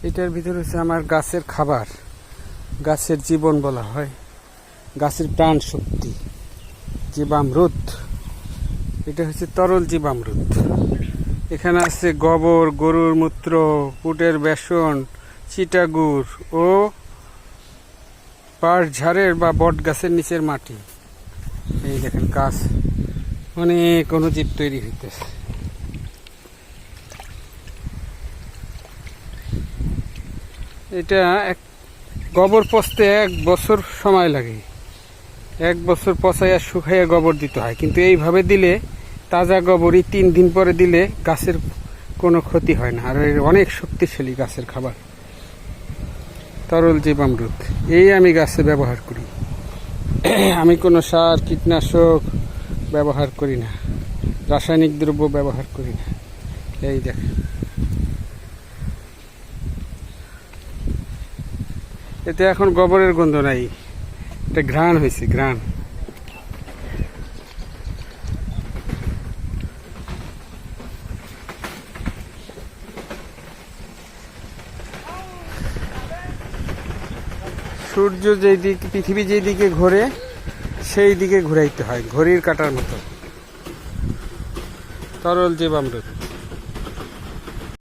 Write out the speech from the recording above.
এটার ভিতরে হচ্ছে আমার গাছের খাবার, গাছের জীবন বলা হয়, গাছের প্রাণ শক্তি, জীবামৃত। এটা হচ্ছে তরল জীবামৃত। এখানে আছে গোবর, গরুর মূত্র, উটের বেসন, চিটাগুড় ও পাট ঝাড়ের বা বট গাছের নিচের মাটি। এই দেখেন গাছ, অনেক অণুজীব তৈরি হইতেছে। এটা গোবর পচতে 1 বছর সময় লাগে। 1 বছর পচাইয়া শুকাইয়া গোবর দিতে হয়, কিন্তু এইভাবে দিলে তাজা গোবরই 3 দিন পরে দিলে গাছের কোনো ক্ষতি হয় না, আর অনেক শক্তিশালী গাছের খাবার তরল জীবামৃত। এই আমি গাছে ব্যবহার করি। আমি কোনো সার, কীটনাশক ব্যবহার করি না, রাসায়নিক দ্রব্য ব্যবহার করি না। এই দেখেন, এতে এখন গোবরের গন্ধ নাই, এটা ঘ্রাণ হয়েছে, ঘ্রাণ। সূর্য যেই দিক, পৃথিবী যেই দিকে ঘোরে সেই দিকে ঘুরাইতে হয়, ঘড়ির কাঁটার মতো। তরল জীবামৃত।